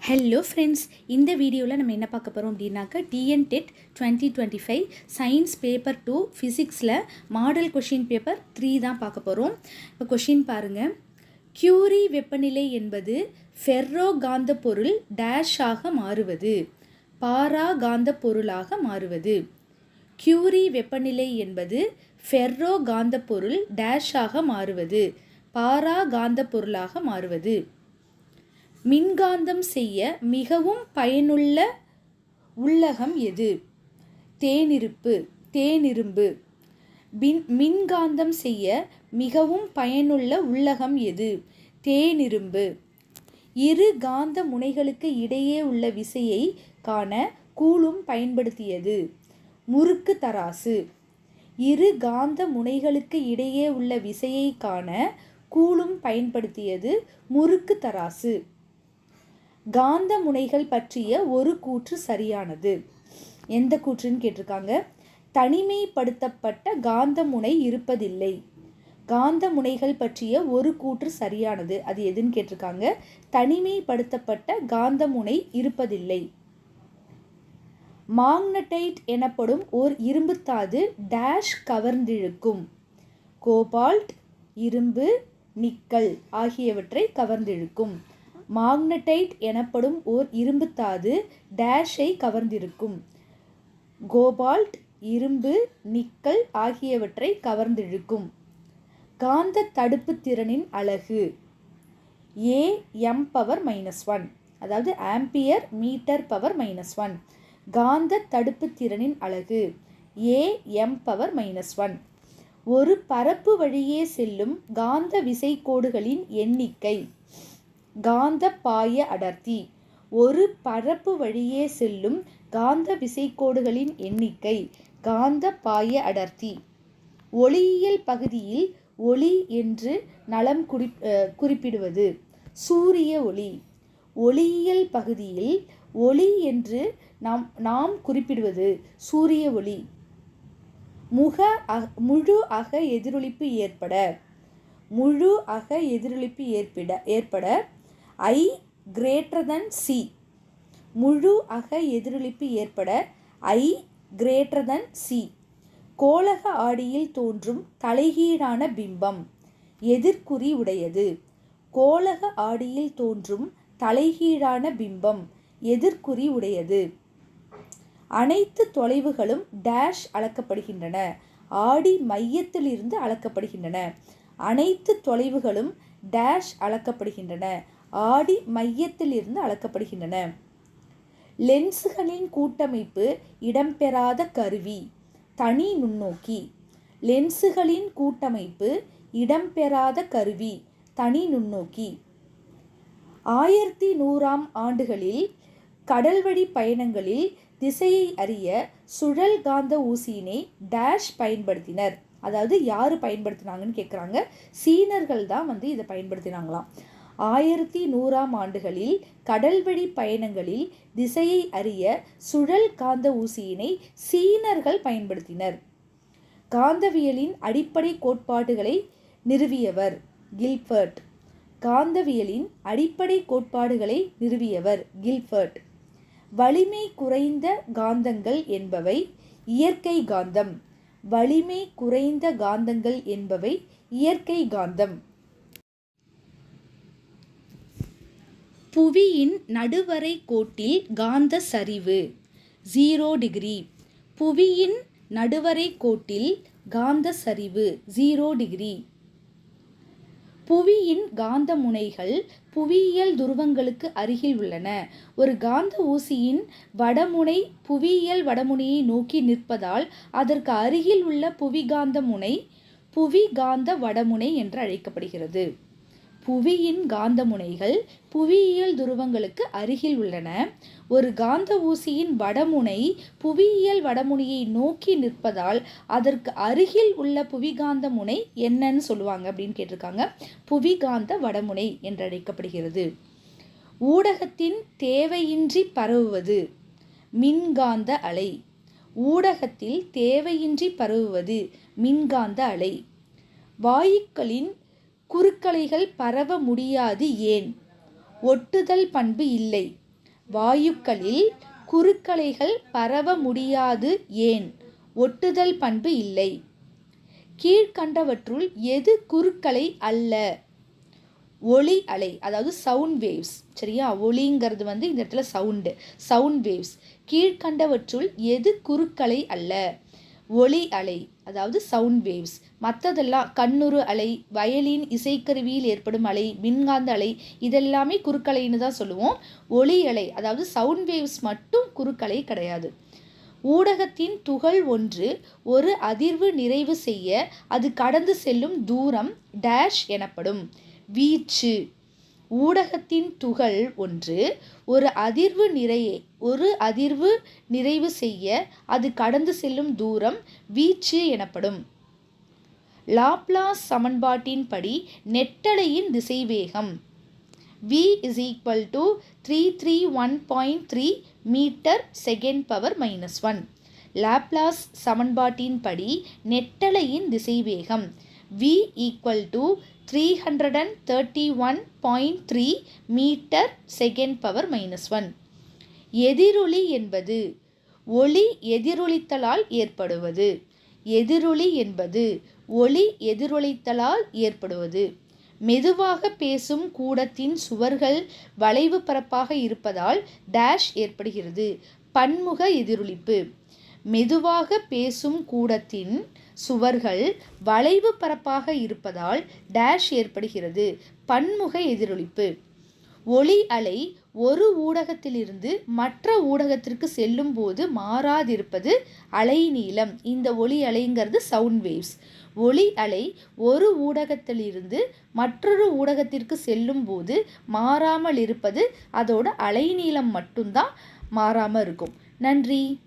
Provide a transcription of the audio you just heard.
Hello friends, இந்த வீடியோவில் நம்ம என்ன பார்க்க போகிறோம் அப்படின்னாக்கா டிஎன் டெட் 2025 சயின்ஸ் பேப்பர் 2 ஃபிசிக்ஸில் மாடல் கொஷின் பேப்பர் 3 தான் பார்க்க போகிறோம். இப்போ கொஷின் பாருங்கள். கியூரி வெப்பநிலை என்பது ஃபெர்ரோ காந்த பொருள் டேஷாக மாறுவது, பாரா காந்த பொருளாக மாறுவது. கியூரி வெப்பநிலை என்பது ஃபெர்ரோ காந்த பொருள் டேஷாக மாறுவது, பாரா காந்த பொருளாக மாறுவது. மின்காந்தம் செய்ய மிகவும் பயனுள்ள உள்ளகம் எது? தேனிரும்பு. மின்காந்தம் செய்ய மிகவும் பயனுள்ள உள்ளகம் எது? தேனிரும்பு. இரு காந்த முனைகளுக்கு இடையே உள்ள விசையை காண கூலும் பயன்படுத்தியது. முறுக்கு தராசு. இரு காந்த முனைகளுக்கு இடையே உள்ள விசையை காண கூலும் பயன்படுத்தியது முறுக்கு தராசு. காந்த முனைகள் பற்றிய ஒரு கூற்று சரியானது. எந்த கூற்றுன்னு கேட்டிருக்காங்க. தனிமைப்படுத்தப்பட்ட காந்த முனை இருப்பதில்லை. காந்த முனைகள் பற்றிய ஒரு கூற்று சரியானது. அது எதுன்னு கேட்டிருக்காங்க. தனிமைப்படுத்தப்பட்ட காந்த முனை இருப்பதில்லை. மாக்னடைட் எனப்படும் ஓர் இரும்புத்தாது டேஷ் கவர்ந்திழுக்கும். கோபால்ட், இரும்பு, நிக்கல் ஆகியவற்றை கவர்ந்திழுக்கும். மாக்னடைட் எனப்படும் ஓர் இரும்புத்தாது டேஷை கவர்ந்திருக்கும். கோபால்ட், இரும்பு, நிக்கல் ஆகியவற்றை கவர்ந்திழுக்கும். காந்த தடுப்பு திறனின் அலகு AM⁻⁻1, அதாவது ஆம்பியர் மீட்டர் பவர் -1. காந்த தடுப்பு திறனின் அலகு AM⁻1. ஒரு பரப்பு வழியே செல்லும் காந்த விசைக்கோடுகளின் எண்ணிக்கை. காந்த பாய அடர்த்தி. ஒரு பரப்பு வழியே செல்லும் காந்த விசைக்கோடுகளின் எண்ணிக்கை. காந்த பாய அடர்த்தி. ஒளியியல் பகுதியில் ஒளி என்று நலம் குறிப்பிடுவது. சூரிய ஒளி. ஒளியியல் பகுதியில் ஒளி என்று நாம் குறிப்பிடுவது சூரிய ஒளி. முழு அக எதிரொளிப்பு ஏற்பட. முழு அக எதிரொளிப்பு ஏற்பட I>C. முழு அக எதிரொளிப்பு ஏற்பட I>C. கோளக ஆடியில் தோன்றும் தலைகீழான பிம்பம். எதிர்க்குறி உடையது. கோளக ஆடியில் தோன்றும் தலைகீழான பிம்பம் எதிர்க்குறி உடையது. அனைத்து தொலைவுகளும் டேஷ் அளக்கப்படுகின்றன. ஆடி மையத்திலிருந்து அளக்கப்படுகின்றன. அனைத்து தொலைவுகளும் டேஷ் அளக்கப்படுகின்றன. ஆடி மையத்திலிருந்து அளக்கப்படுகின்றன. லென்ஸுகளின் கூட்டமைப்பு இடம்பெறாத கருவி. தனி நுண்ணோக்கி. லென்ஸுகளின் கூட்டமைப்பு இடம்பெறாத கருவி. தனி நுண்ணோக்கி. 1100ஆம் ஆண்டுகளில் கடல்வழி பயணங்களில் திசையை அறிய சுழல் காந்த ஊசியினை டேஷ் பயன்படுத்தினர். அதாவது யார் பயன்படுத்தினாங்கன்னு கேட்குறாங்க. சீனர்கள் தான் இதை பயன்படுத்தினாங்களாம். 1100ஆம் ஆண்டுகளில் கடல்வழி பயணங்களில் திசையை அறிய சுழல் காந்த ஊசியினை சீனர்கள் பயன்படுத்தினர். காந்தவியலின் அடிப்படை கோட்பாடுகளை நிறுவியவர் கில்பர்ட். காந்தவியலின் அடிப்படை கோட்பாடுகளை நிறுவியவர் கில்பர்ட். வலிமை குறைந்த காந்தங்கள் என்பவை இயற்கை காந்தம். வலிமை குறைந்த காந்தங்கள் என்பவை இயற்கை காந்தம். புவியின் நடுவரை கோட்டில் காந்த சரிவு 0°. புவியின் நடுவரை கோட்டில் காந்த சரிவு 0°. புவியின் காந்த முனைகள் புவியியல் துருவங்களுக்கு அருகில் உள்ளன. ஒரு காந்த ஊசியின் வடமுனை புவியியல் வடமுனையை நோக்கி நிற்பதால் அதற்கு அருகில் உள்ள புவிகாந்த முனை புவிகாந்த வடமுனை என்று அழைக்கப்படுகிறது. புவியின் காந்த முனைகள் புவியியல் துருவங்களுக்கு அருகில் உள்ளன. ஒரு காந்த ஊசியின் வடமுனை புவியியல் வடமுனையை நோக்கி நிற்பதால் அதற்கு அருகில் உள்ள புவிகாந்த முனை என்னன்னு சொல்லுவாங்க அப்படின்னு கேட்டிருக்காங்க. புவிகாந்த வடமுனை என்று அழைக்கப்படுகிறது. ஊடகத்தின் தேவையின்றி பரவுவது. மின்காந்த அலை. ஊடகத்தில் தேவையின்றி பரவுவது மின்காந்த அலை. வாயுக்களின் குறுக்கலைகள் பரவ முடியாது ஏன்? ஒட்டுதல் பண்பு இல்லை. வாயுக்களில் குறுக்கலைகள் பரவ முடியாது ஏன்? ஒட்டுதல் பண்பு இல்லை. கீழ்கண்டவற்றுள் எது குறுக்கலை அல்ல? ஒளி அலை, அதாவது சவுண்ட் வேவ்ஸ். சரியா? ஒளிங்கிறது இந்த இடத்துல சவுண்ட் வேவ்ஸ். கீழ்கண்டவற்றுள் எது குறுக்கலை அல்ல? ஒளி அலை, அதாவது சவுண்ட் வேவ்ஸ். மற்றதெல்லாம் கண்ணுறு அலை, வயலின் இசைக்கருவியில் ஏற்படும் அலை, மின்காந்த அலை, இதெல்லாமே குறுக்கலைன்னு தான் சொல்லுவோம். ஒளி அலை, அதாவது சவுண்ட் வேவ்ஸ் மட்டும் குறுக்கலை கிடையாது. ஊடகத்தின் துகள் ஒன்று ஒரு அதிர்வு நிறைவு செய்ய அது கடந்து செல்லும் தூரம் டேஷ் எனப்படும். வீச்சு. ஊடகத்தின் துகள் ஒன்று ஒரு அதிர்வு நிறைவு செய்ய அது கடந்து செல்லும் தூரம் வீச்சு எனப்படும். லாப்லாஸ் சமன்பாட்டின்படி நெட்டலையின் திசைவேகம் v is equal to 331.3 metre second power -1. Laplace சமன்பாட்டின்படி நெட்டலையின் திசைவேகம் v equal to 331.3 metre second power -1. எதிரொலி என்பது ஒளி எதிரொலித்தலால் ஏற்படுவது. எதிரொலி என்பது ஒளி எதிரொலித்தலால் ஏற்படுவது. மெதுவாக பேசும் கூடத்தின் சுவர்கள் வளைவு பரப்பாக இருப்பதால் டேஷ் ஏற்படுகிறது. பன்முக எதிரொலிப்பு. மெதுவாக பேசும் கூடத்தின் சுவர்கள் வளைவு பரப்பாக இருப்பதால் டேஷ் ஏற்படுகிறது. பன்முக எதிரொலிப்பு. ஒளி அலை ஒரு ஊடகத்திலிருந்து மற்ற ஊடகத்திற்கு செல்லும் போது மாறாதிருப்பது அலைநீளம். இந்த ஒளி அலைங்கிறது சவுண்ட் வேவ்ஸ். ஒளி அலை ஒரு ஊடகத்திலிருந்து மற்றொரு ஊடகத்திற்கு செல்லும் போது மாறாமல் இருப்பது அதோட அலைநீளம் மட்டும்தான் மாறாமல் இருக்கும். நன்றி.